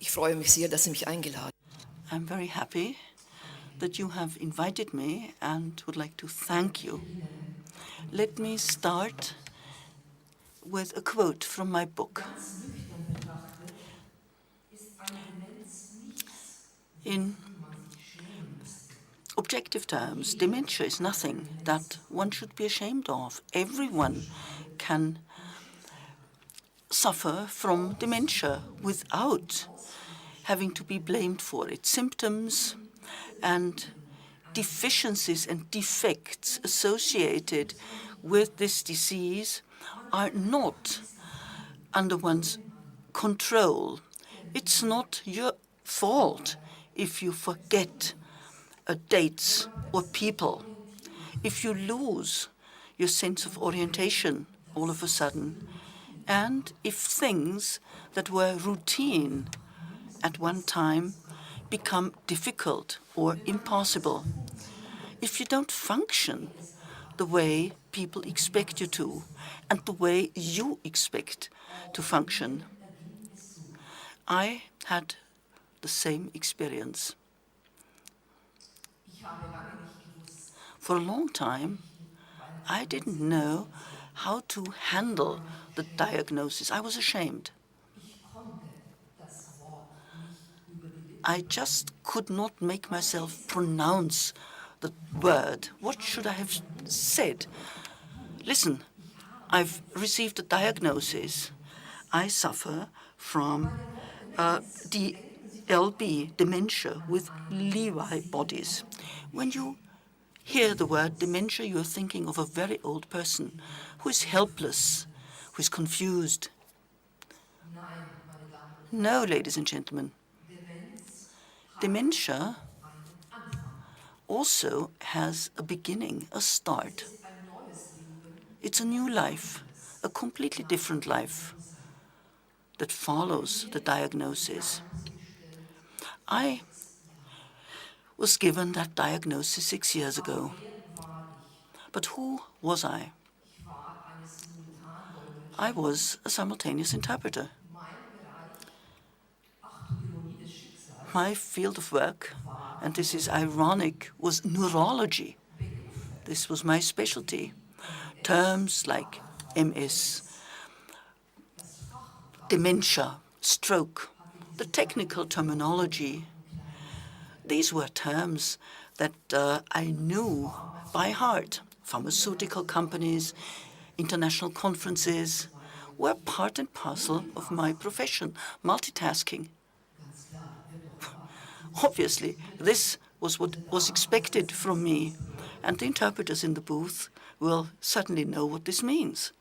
Ich freue mich sehr, dass Sie mich eingeladen haben. I'm very happy that you have invited me and would like to thank you. Let me start with a quote from my book. In objective terms, dementia is nothing that one should be ashamed of. Everyone can suffer from dementia without having to be blamed for its symptoms and deficiencies and defects associated with this disease are not under one's control. It's not your fault if you forget dates or people, if you lose your sense of orientation all of a sudden, and if things that were routine at one time become difficult or impossible. If you don't function the way people expect you to and the way you expect to function. I had the same experience. For a long time, I didn't know how to handle the diagnosis. I was ashamed. I just could not make myself pronounce the word. What should I have said? Listen, I've received a diagnosis. I suffer from DLB, dementia with Lewy bodies. When you hear the word dementia, you're thinking of a very old person who is helpless, who is confused. No, ladies and gentlemen. Dementia also has a beginning, a start. It's a new life, a completely different life that follows the diagnosis. I was given that diagnosis 6 years ago. But who was I? I was a simultaneous interpreter. My field of work, and this is ironic, was neurology. This was my specialty. Terms like MS, dementia, stroke, the technical terminology, these were terms that I knew by heart. Pharmaceutical companies, international conferences were part and parcel of my profession, multitasking. Obviously, this was what was expected from me, and the interpreters in the booth will certainly know what this means.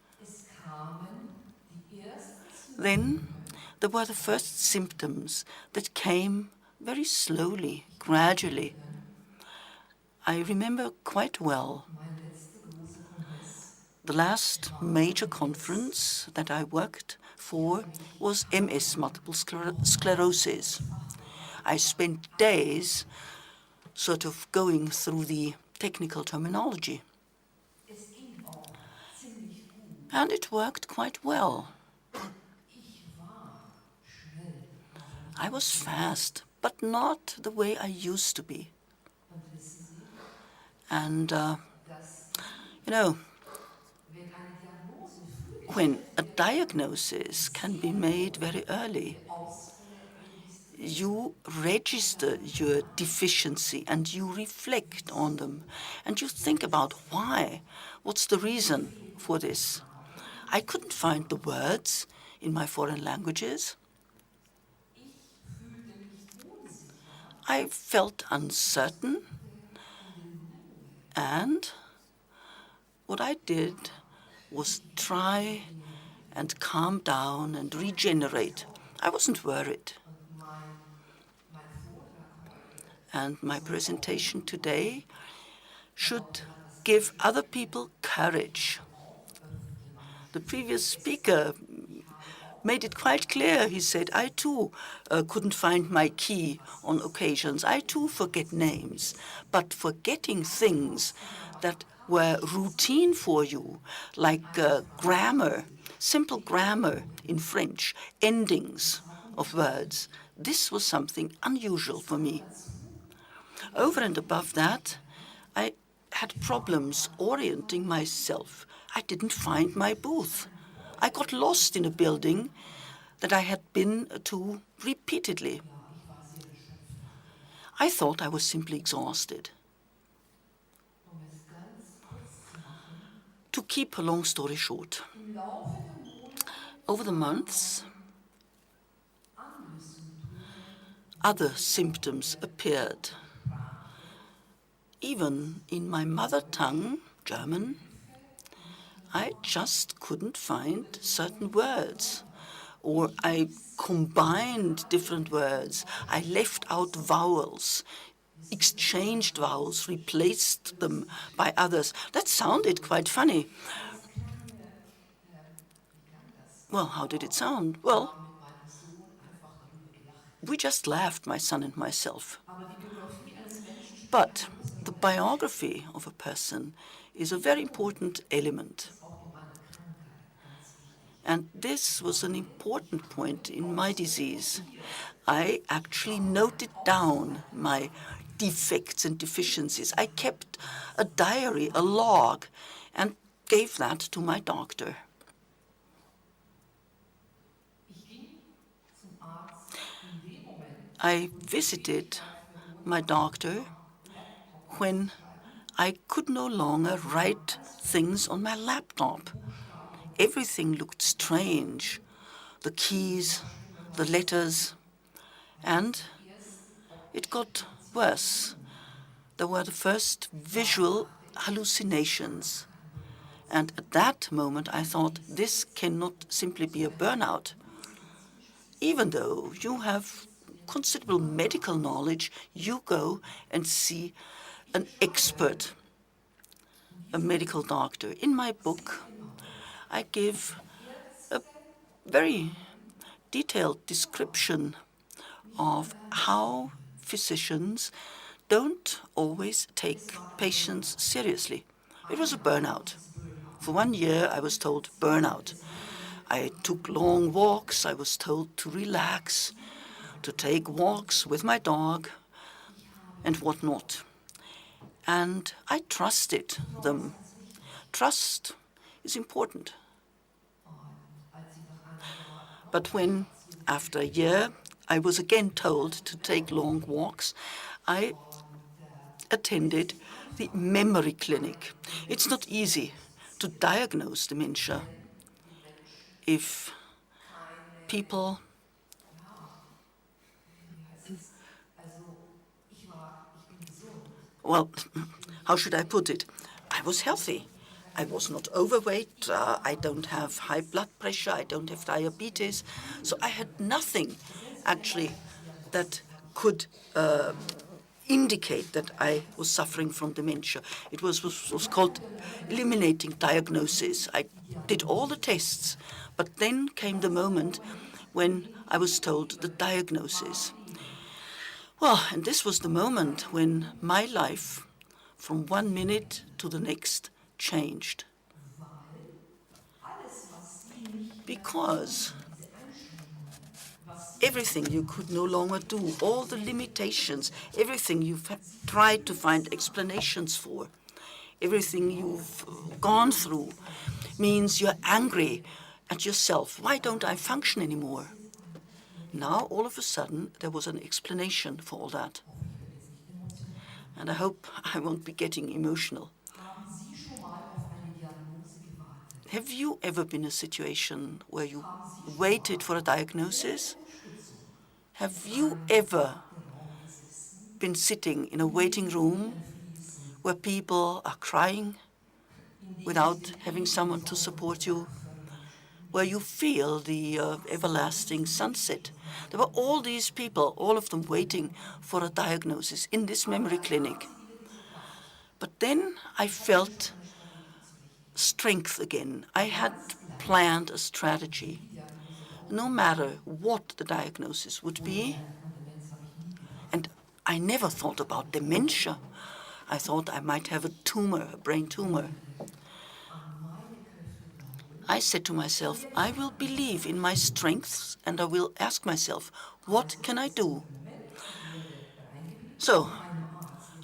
Then there were the first symptoms that came very slowly, gradually. I remember quite well the last major conference that I worked for was MS, multiple sclerosis. I spent days sort of going through the technical terminology. And it worked quite well. I was fast, but not the way I used to be. And, when a diagnosis can be made very early, you register your deficiency and you reflect on them and you think about why, what's the reason for this. I couldn't find the words in my foreign languages. I felt uncertain, and what I did was try and calm down and regenerate. I wasn't worried. And my presentation today should give other people courage. The previous speaker made it quite clear. He said, I too couldn't find my key on occasions. I too forget names. But forgetting things that were routine for you, like grammar, simple grammar in French, endings of words, this was something unusual for me. Over and above that, I had problems orienting myself. I didn't find my booth. I got lost in a building that I had been to repeatedly. I thought I was simply exhausted. To keep a long story short, over the months, other symptoms appeared. Even in my mother tongue, German, I just couldn't find certain words, or I combined different words. I left out vowels, exchanged vowels, replaced them by others. That sounded quite funny. Well, how did it sound? Well, we just laughed, my son and myself. But the biography of a person is a very important element. And this was an important point in my disease. I actually noted down my defects and deficiencies. I kept a diary, a log, and gave that to my doctor. I visited my doctor when I could no longer write things on my laptop. Everything looked strange, the keys, the letters, and it got worse. There were the first visual hallucinations. And at that moment, I thought, this cannot simply be a burnout. Even though you have considerable medical knowledge, you go and see an expert, a medical doctor. In my book, I give a very detailed description of how physicians don't always take patients seriously. It was a burnout. For 1 year, I was told burnout. I took long walks. I was told to relax, to take walks with my dog, and whatnot. And I trusted them. Trust is important. But when, after a year, I was again told to take long walks, I attended the memory clinic. It's not easy to diagnose dementia if people, well, how should I put it? I was healthy. I was not overweight. I don't have high blood pressure. I don't have diabetes. So I had nothing, actually, that could indicate that I was suffering from dementia. It was called eliminating diagnosis. I did all the tests, but then came the moment when I was told the diagnosis. Well, and this was the moment when my life, from 1 minute to the next, changed. Because everything you could no longer do, all the limitations, everything you've tried to find explanations for, everything you've gone through, means you're angry at yourself. Why don't I function anymore? Now, all of a sudden, there was an explanation for all that. And I hope I won't be getting emotional. Have you ever been in a situation where you waited for a diagnosis? Have you ever been sitting in a waiting room where people are crying without having someone to support you, where you feel the everlasting sunset? There were all these people, all of them waiting for a diagnosis in this memory clinic. But then I felt strength again. I had planned a strategy. No matter what the diagnosis would be, and I never thought about dementia. I thought I might have a tumor, a brain tumor. I said to myself, I will believe in my strengths and I will ask myself, what can I do? So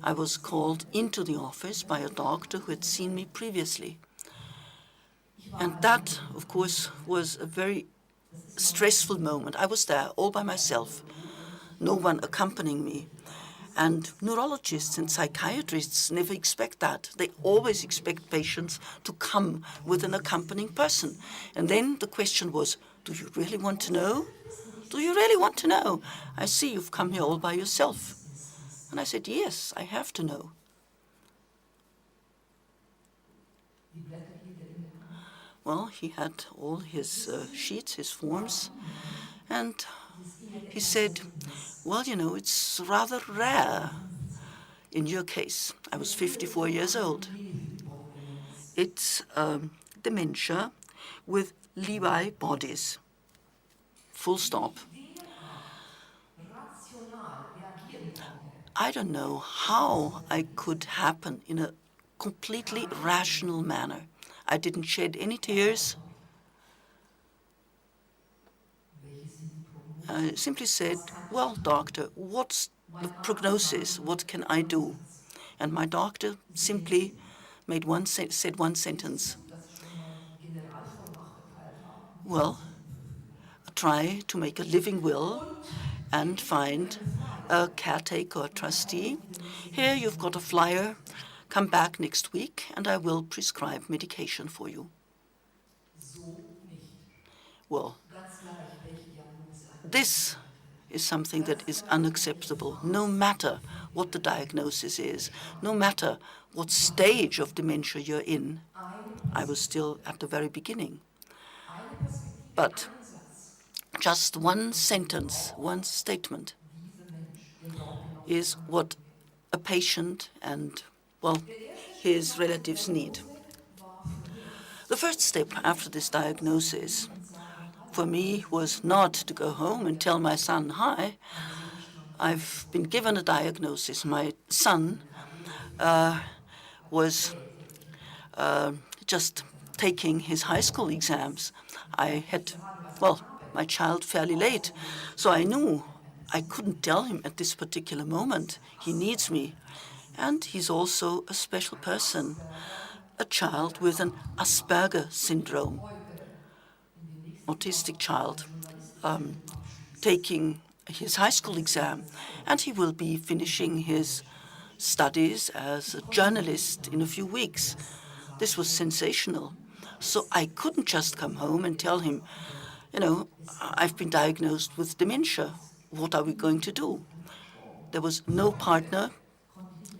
I was called into the office by a doctor who had seen me previously. And that, of course, was a very stressful moment. I was there all by myself, no one accompanying me. And neurologists and psychiatrists never expect that. They always expect patients to come with an accompanying person. And then the question was, do you really want to know? Do you really want to know? I see you've come here all by yourself. And I said, yes, I have to know. Well, he had all his sheets, his forms, and he said, well, you know, it's rather rare in your case. I was 54 years old. It's dementia with Lewy bodies. Full stop. I don't know how I could happen in a completely rational manner. I didn't shed any tears. I simply said, well, doctor, what's the prognosis? What can I do? And my doctor simply said one sentence. Well, try to make a living will and find a caretaker or trustee. Here you've got a flyer. Come back next week and I will prescribe medication for you. Well, this is something that is unacceptable, no matter what the diagnosis is, no matter what stage of dementia you're in. I was still at the very beginning. But just one sentence, one statement is what a patient and, well, his relatives need. The first step after this diagnosis for me was not to go home and tell my son, hi, I've been given a diagnosis. My son was just taking his high school exams. I had, well, my child fairly late, so I knew I couldn't tell him at this particular moment. He needs me. And he's also a special person, a child with an Asperger syndrome, autistic child, taking his high school exam, and he will be finishing his studies as a journalist in a few weeks. This was sensational. So I couldn't just come home and tell him, you know, I've been diagnosed with dementia. What are we going to do? There was no partner.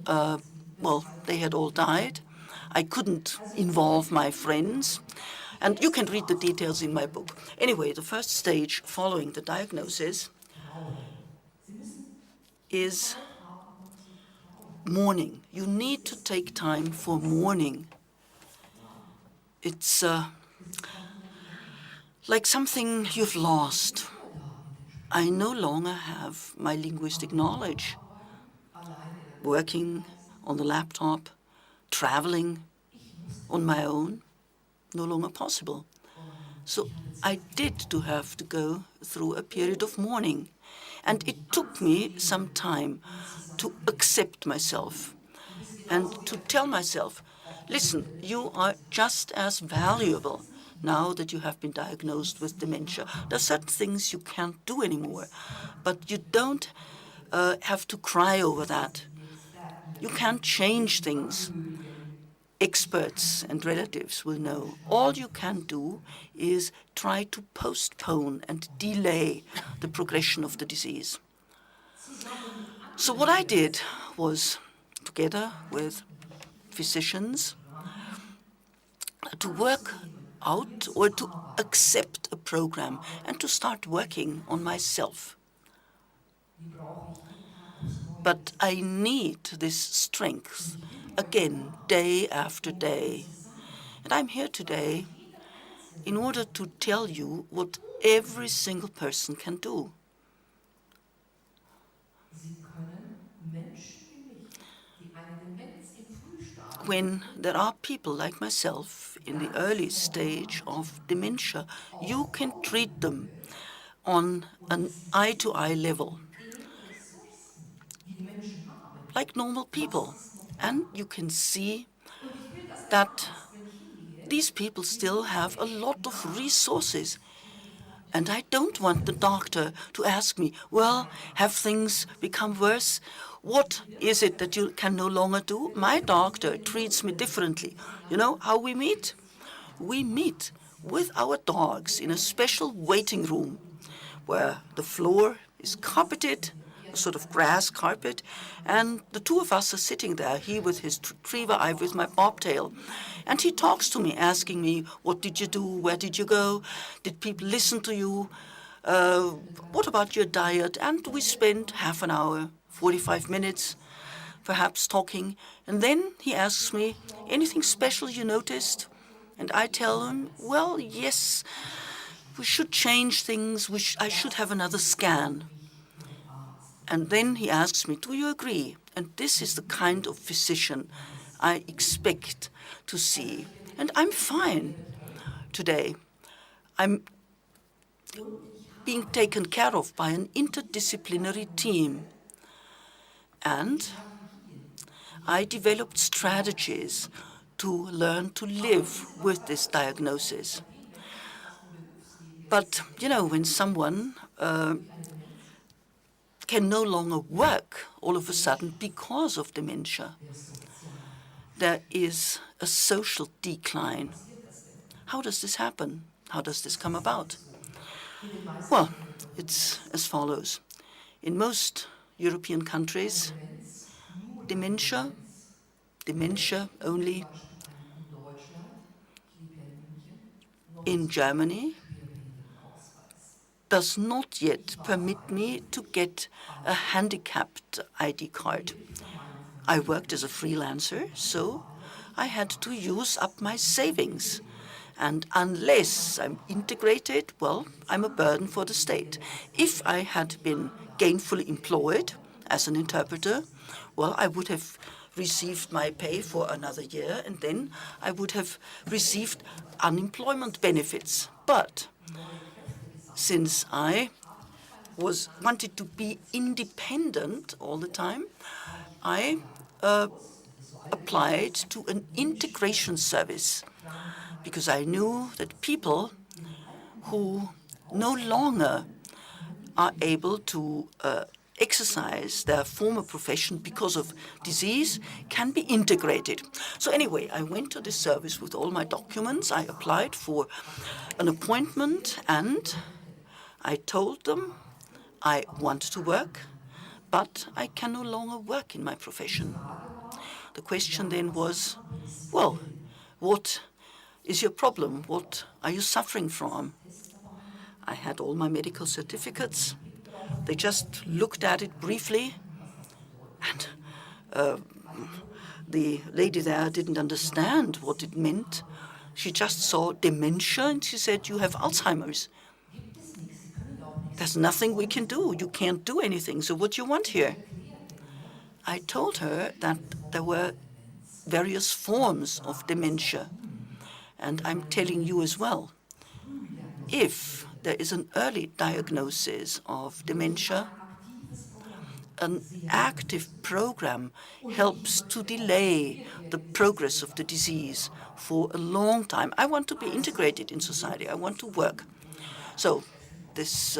Well, they had all died. I couldn't involve my friends. And you can read the details in my book. Anyway, the first stage following the diagnosis is mourning. You need to take time for mourning. It's like something you've lost. I no longer have my linguistic knowledge. Working on the laptop, traveling on my own, no longer possible. So I did have to go through a period of mourning. And it took me some time to accept myself and to tell myself, listen, you are just as valuable now that you have been diagnosed with dementia. There are certain things you can't do anymore, but you don't have to cry over that. You can't change things. Experts and relatives will know. All you can do is try to postpone and delay the progression of the disease. So what I did was, together with physicians, to work out or to accept a program and to start working on myself. But I need this strength again, day after day. And I'm here today in order to tell you what every single person can do. when there are people like myself in the early stage of dementia, you can treat them on an eye-to-eye level, like normal people. And you can see that these people still have a lot of resources. And I don't want the doctor to ask me, well, have things become worse? What is it that you can no longer do? My doctor treats me differently. You know how we meet? We meet with our dogs in a special waiting room where the floor is carpeted, a sort of grass carpet, and the two of us are sitting there, he with his retriever, I with my bobtail. And he talks to me, asking me, what did you do? Where did you go? Did people listen to you? What about your diet? And we spend half an hour, 45 minutes, perhaps talking. And then he asks me, anything special you noticed? And I tell him, well, yes, we should change things. I should have another scan. And then he asks me, do you agree? And this is the kind of physician I expect to see. And I'm fine today. I'm being taken care of by an interdisciplinary team. And I developed strategies to learn to live with this diagnosis. But, you know, when someone can no longer work all of a sudden because of dementia, there is a social decline. How does this happen? How does this come about? Well, it's as follows. In most European countries, dementia only. In Germany, does not yet permit me to get a handicapped ID card. I worked as a freelancer, so I had to use up my savings. And unless I'm integrated, well, I'm a burden for the state. If I had been gainfully employed as an interpreter, well, I would have received my pay for another year, and then I would have received unemployment benefits. But since I wanted to be independent all the time, I applied to an integration service because I knew that people who no longer are able to exercise their former profession because of disease can be integrated. So anyway, I went to this service with all my documents. I applied for an appointment and I told them I want to work, but I can no longer work in my profession. The question then was, well, what is your problem? What are you suffering from? I had all my medical certificates. They just looked at it briefly, and the lady there didn't understand what it meant. She just saw dementia, and she said, you have Alzheimer's. There's nothing we can do. You can't do anything. So what do you want here? I told her that there were various forms of dementia. And I'm telling you as well, if there is an early diagnosis of dementia, an active program helps to delay the progress of the disease for a long time. I want to be integrated in society. I want to work. So this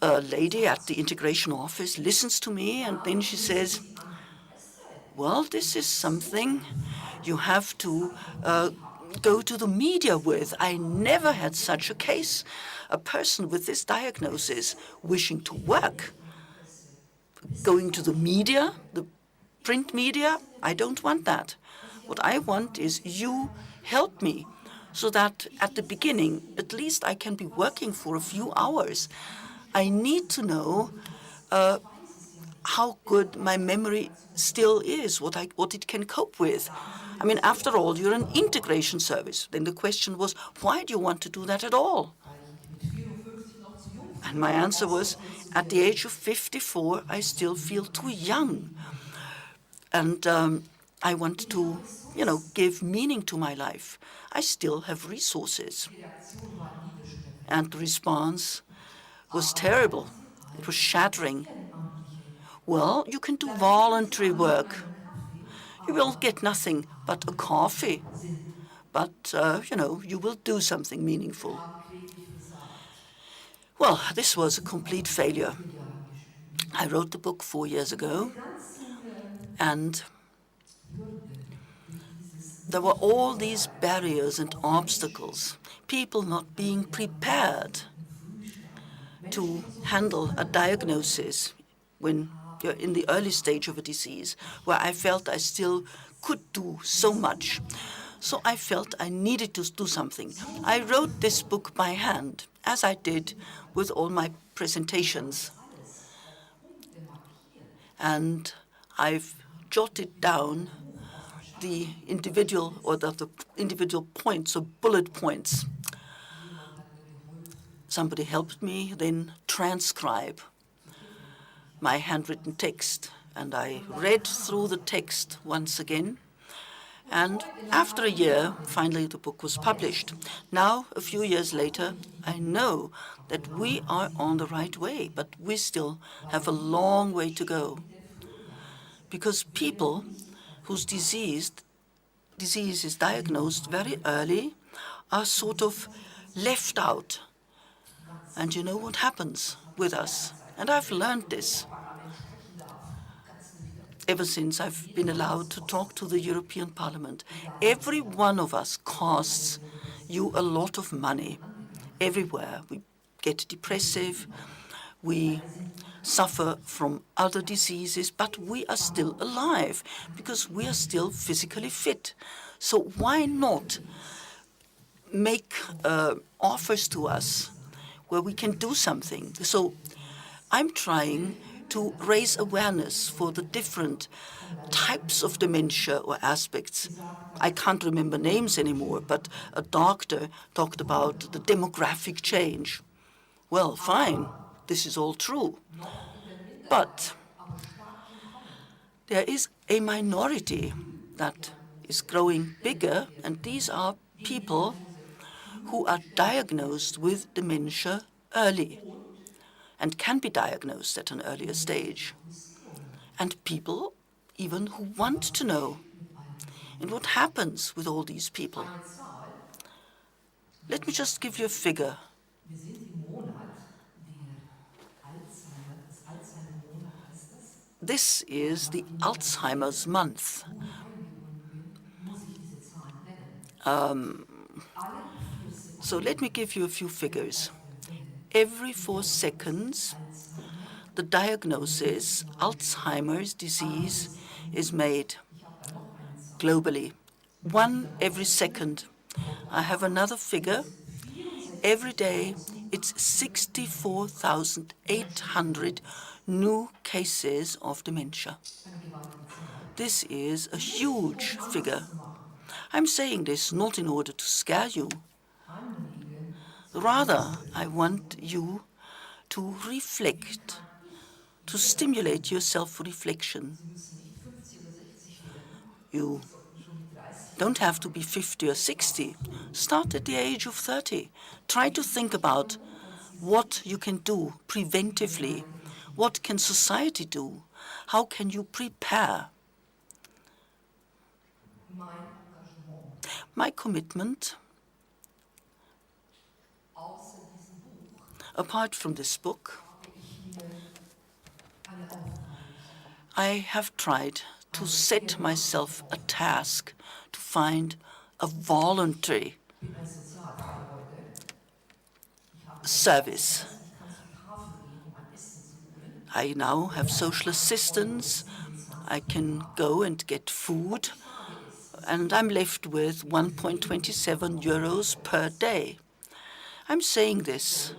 lady at the integration office listens to me, and then she says, well, this is something you have to go to the media with. I never had such a case. A person with this diagnosis wishing to work, going to the media, the print media, I don't want that. What I want is you help me so that at the beginning, at least I can be working for a few hours. I need to know how good my memory still is, what it can cope with. I mean, after all, you're an integration service. Then the question was, why do you want to do that at all? And my answer was, at the age of 54, I still feel too young. And I want to, give meaning to my life. I still have resources. And the response was terrible. It was shattering. Well, you can do voluntary work. You will get nothing but a coffee. But, you will do something meaningful. Well, this was a complete failure. I wrote the book 4 years ago, and there were all these barriers and obstacles, people not being prepared to handle a diagnosis when you're in the early stage of a disease, where I felt I still could do so much. So I felt I needed to do something. I wrote this book by hand, as I did with all my presentations. And I've jotted down the individual points or bullet points. Somebody helped me then transcribe my handwritten text, and I read through the text once again. And after a year, finally the book was published. Now, a few years later, I know that we are on the right way, but we still have a long way to go. Because people whose disease is diagnosed very early are sort of left out. And you know what happens with us? And I've learned this ever since I've been allowed to talk to the European Parliament. Every one of us costs you a lot of money. Everywhere we get depressive, we suffer from other diseases, but we are still alive because we are still physically fit. So why not make offers to us where we can do something? So I'm trying to raise awareness for the different types of dementia or aspects. I can't remember names anymore, but a doctor talked about the demographic change. Well, fine, this is all true. But there is a minority that is growing bigger, and these are people who are diagnosed with dementia early and can be diagnosed at an earlier stage. And people even who want to know. And what happens with all these people? Let me just give you a figure. This is the Alzheimer's month. So let me give you a few figures. Every 4 seconds, the diagnosis, Alzheimer's disease, is made globally. 1 every second. I have another figure. Every day, it's 64,800 new cases of dementia. This is a huge figure. I'm saying this not in order to scare you. Rather, I want you to reflect, to stimulate your self-reflection. You don't have to be 50 or 60. Start at the age of 30. Try to think about what you can do preventively. What can society do? How can you prepare? My commitment, apart from this book, I have tried to set myself a task to find a voluntary service. I now have social assistance. I can go and get food, and I'm left with 1.27 euros per day. I'm saying this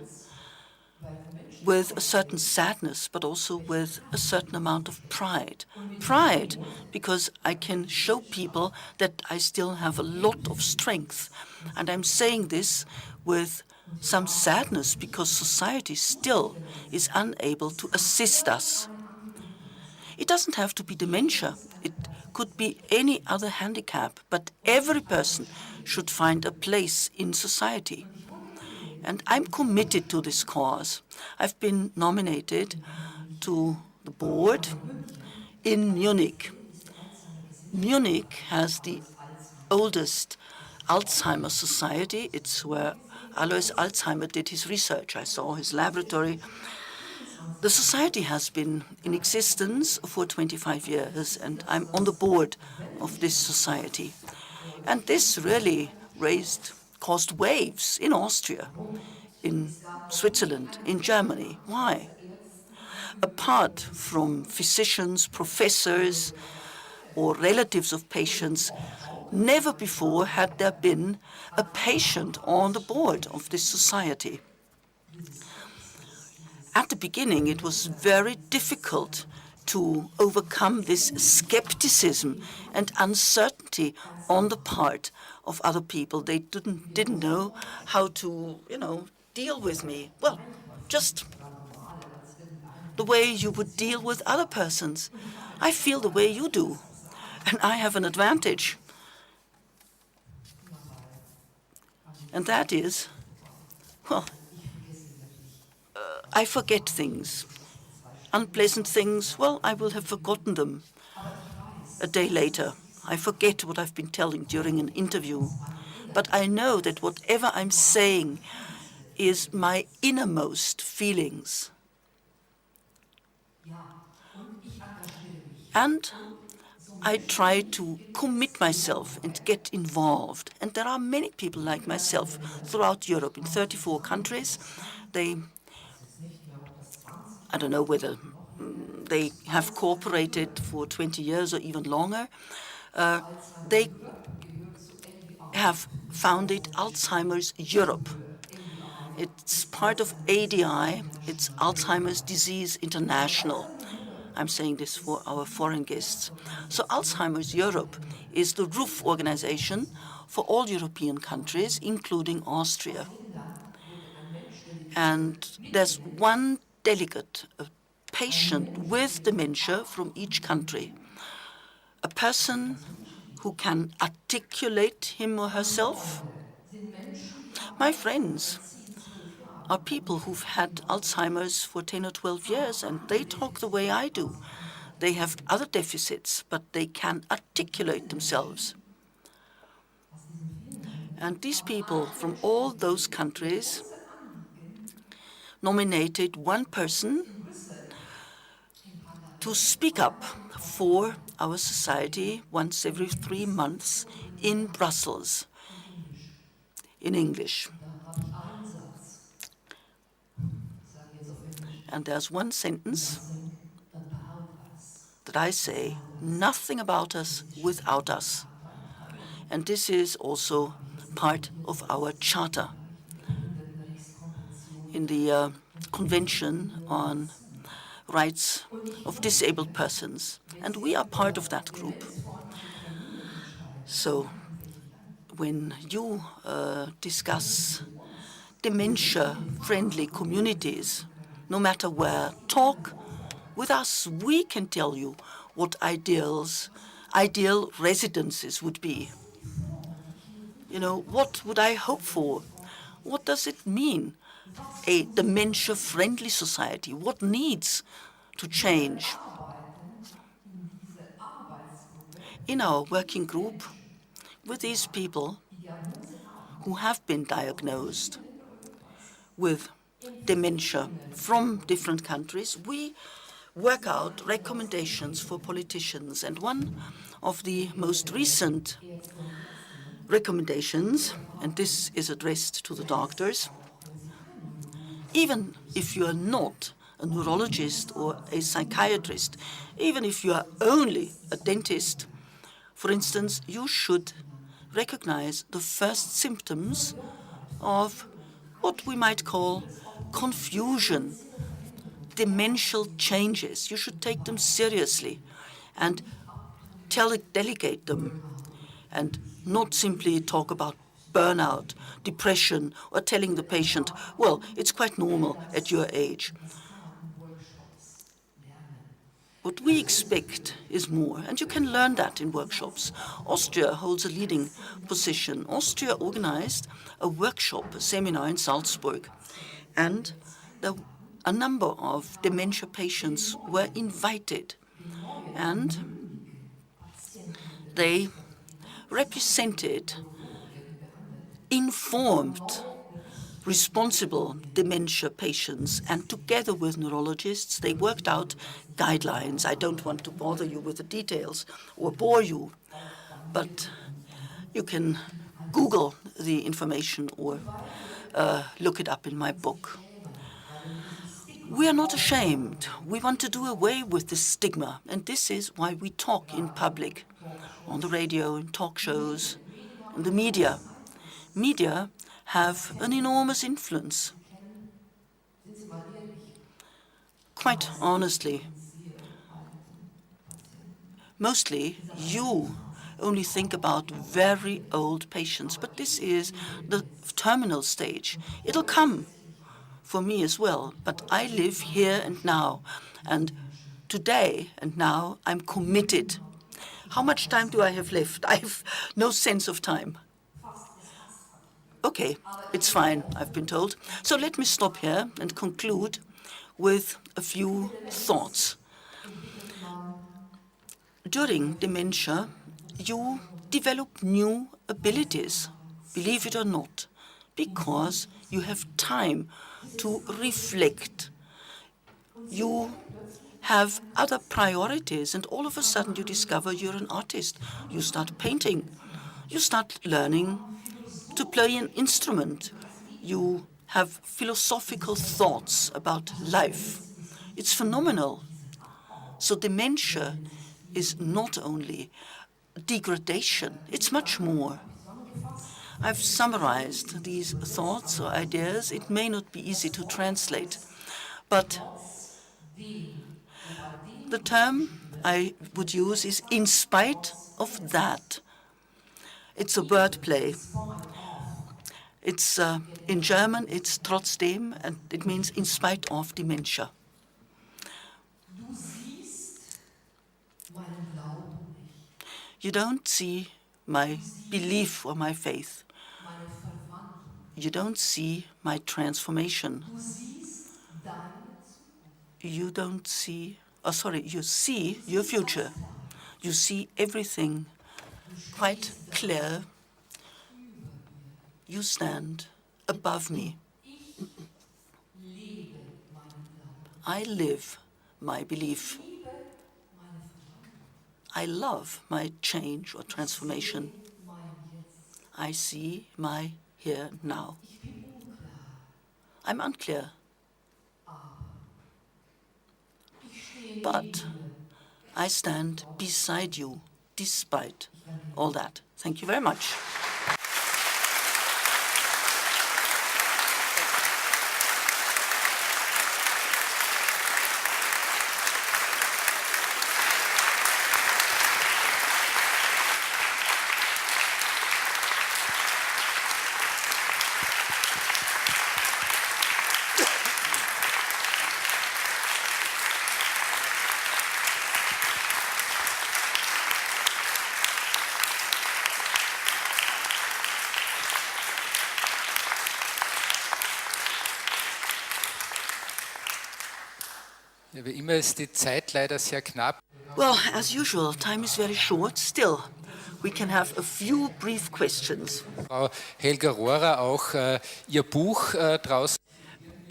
with a certain sadness, but also with a certain amount of pride. Pride, because I can show people that I still have a lot of strength. And I'm saying this with some sadness, because society still is unable to assist us. It doesn't have to be dementia. It could be any other handicap, but every person should find a place in society. And I'm committed to this cause. I've been nominated to the board in Munich. Munich has the oldest Alzheimer's society. It's where Alois Alzheimer did his research. I saw his laboratory. The society has been in existence for 25 years, and I'm on the board of this society. And this really caused waves in Austria, in Switzerland, in Germany. Why? Apart from physicians, professors, or relatives of patients, never before had there been a patient on the board of this society. At the beginning, it was very difficult to overcome this skepticism and uncertainty on the part of other people. They didn't know how to, deal with me. Well, just the way you would deal with other persons. I feel the way you do, and I have an advantage. And that is, well, I forget things. Unpleasant things, well, I will have forgotten them a day later. I forget what I've been telling during an interview. But I know that whatever I'm saying is my innermost feelings. And I try to commit myself and get involved. And there are many people like myself throughout Europe in 34 countries. I don't know whether they have cooperated for 20 years or even longer. They have founded Alzheimer's Europe. It's part of ADI, it's Alzheimer's Disease International. I'm saying this for our foreign guests. So Alzheimer's Europe is the roof organization for all European countries, including Austria. And there's one delegate, a patient with dementia from each country, a person who can articulate him or herself. My friends are people who've had Alzheimer's for 10 or 12 years, and they talk the way I do. They have other deficits, but they can articulate themselves. And these people from all those countries nominated one person to speak up for our society once every 3 months in Brussels, in English. And there's one sentence that I say, nothing about us without us. And this is also part of our charter. In the Convention on Rights of Disabled Persons. And we are part of that group. So when you discuss dementia-friendly communities, no matter where, talk with us. We can tell you what ideal residences would be. What would I hope for? What does it mean, a dementia-friendly society? What needs to change? In our working group, with these people who have been diagnosed with dementia from different countries, we work out recommendations for politicians. And one of the most recent recommendations, and this is addressed to the doctors, even if you are not a neurologist or a psychiatrist, even if you are only a dentist, for instance, you should recognize the first symptoms of what we might call confusion, demential changes. You should take them seriously and delegate them, and not simply talk about burnout, depression, or telling the patient, well, it's quite normal at your age. What we expect is more, and you can learn that in workshops. Austria holds a leading position. Austria organized a workshop, a seminar in Salzburg, and a number of dementia patients were invited, and they represented informed, responsible dementia patients, and together with neurologists, they worked out guidelines. I don't want to bother you with the details or bore you, but you can Google the information or look it up in my book. We are not ashamed. We want to do away with this stigma, and this is why we talk in public, on the radio, in talk shows, in the media. Media have an enormous influence. Quite honestly, mostly you only think about very old patients, but this is the terminal stage. It'll come for me as well, but I live here and now, and today and now I'm committed. How much time do I have left? I have no sense of time. Okay, it's fine, I've been told. So let me stop here and conclude with a few thoughts. During dementia, you develop new abilities, believe it or not, because you have time to reflect. You have other priorities, and all of a sudden you discover you're an artist. You start painting. You start learning to play an instrument. You have philosophical thoughts about life. It's phenomenal. So dementia is not only degradation, it's much more. I've summarized these thoughts or ideas. It may not be easy to translate, but the term I would use is in spite of that. It's a wordplay. It's in German, it's trotzdem, and it means in spite of dementia. You don't see my belief or my faith. You don't see my transformation. You don't see, you see your future. You see everything quite clear. You stand above me. I live my belief. I love my change or transformation. I see my here now. I'm unclear. But I stand beside you despite all that. Thank you very much. Wie immer ist die Zeit leider sehr knapp. Well, as usual, time is very short. Still, we can have a few brief questions. Frau Helga Rohra, auch Ihr Buch draußen.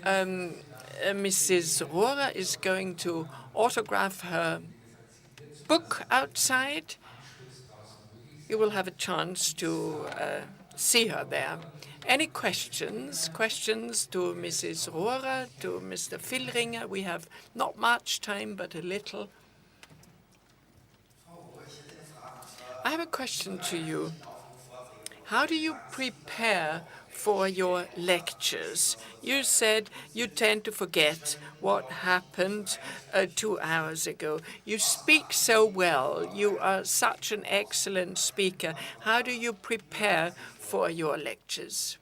Mrs. Rohra is going to autograph her book outside. You will have a chance to see her there. Any questions? Questions to Mrs. Rohra, to Mr. Villringer? We have not much time, but a little. I have a question to you. How do you prepare for your lectures? You said you tend to forget what happened 2 hours ago. You speak so well. You are such an excellent speaker. How do you prepare for your lectures?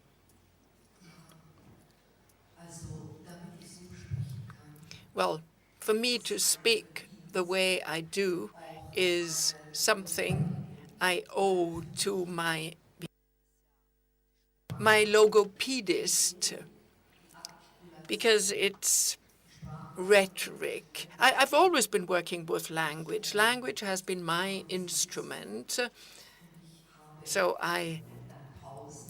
Well, for me to speak the way I do is something I owe to my logopedist, because it's rhetoric. I've always been working with language. Language has been my instrument. So I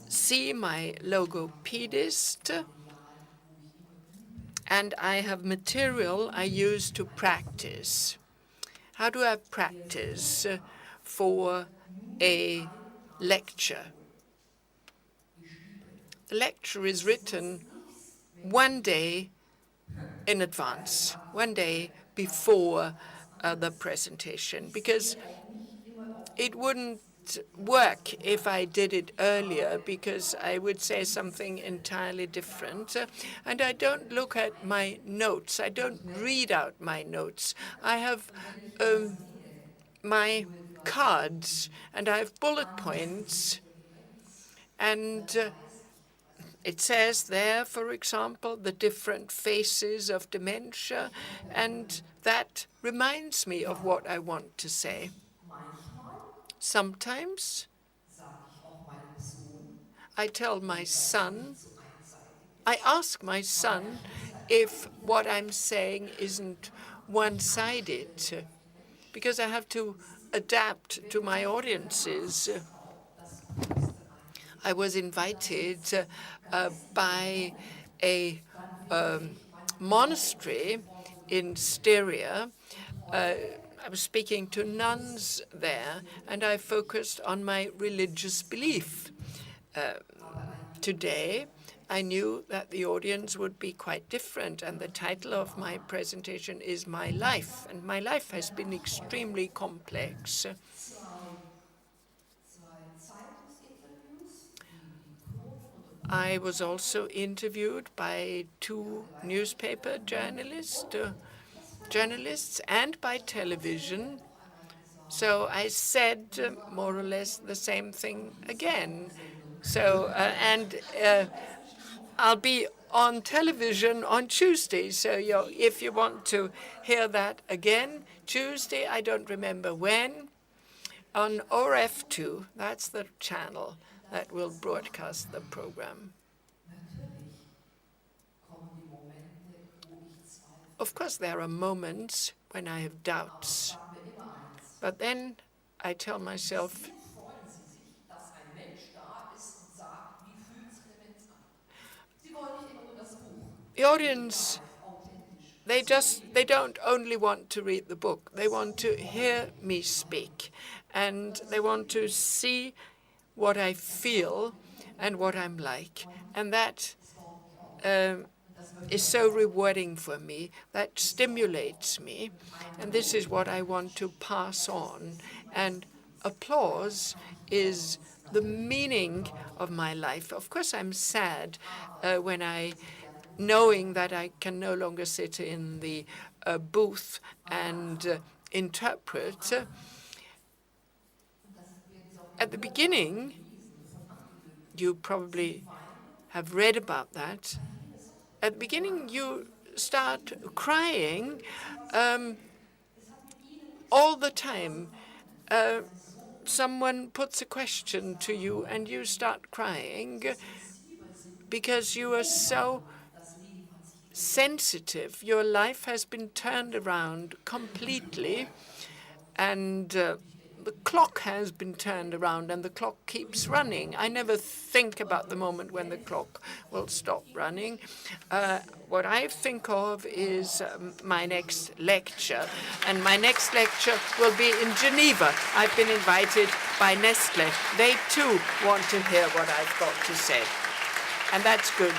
see my logopedist, and I have material I use to practice. How do I practice for a lecture? The lecture is written one day in advance, one day before the presentation, because it wouldn't work if I did it earlier, because I would say something entirely different. And I don't look at my notes. I don't read out my notes. I have my cards, and I have bullet points, and it says there, for example, the different phases of dementia, and that reminds me of what I want to say. Sometimes I tell my son, I ask my son if what I'm saying isn't one-sided, because I have to adapt to my audiences. I was invited by a monastery in Styria. I was speaking to nuns there, and I focused on my religious belief. Today, I knew that the audience would be quite different, and the title of my presentation is My Life, and my life has been extremely complex. I was also interviewed by two newspaper journalists and by television. So I said more or less the same thing again. So, I'll be on television on Tuesday. So if you want to hear that again, Tuesday, I don't remember when, on ORF2, that's the channel that will broadcast the program. Of course, there are moments when I have doubts, but then I tell myself, the audience, they don't only want to read the book, they want to hear me speak, and they want to see what I feel and what I'm like. And that is so rewarding for me, that stimulates me, and this is what I want to pass on. And applause is the meaning of my life. Of course, I'm sad knowing that I can no longer sit in the booth and interpret. At the beginning, you probably have read about that. At the beginning, you start crying all the time. Someone puts a question to you, and you start crying because you are so sensitive. Your life has been turned around completely, and the clock has been turned around, and the clock keeps running. I never think about the moment when the clock will stop running. What I think of is my next lecture, and my next lecture will be in Geneva. I've been invited by Nestlé. They too want to hear what I've got to say, and that's good.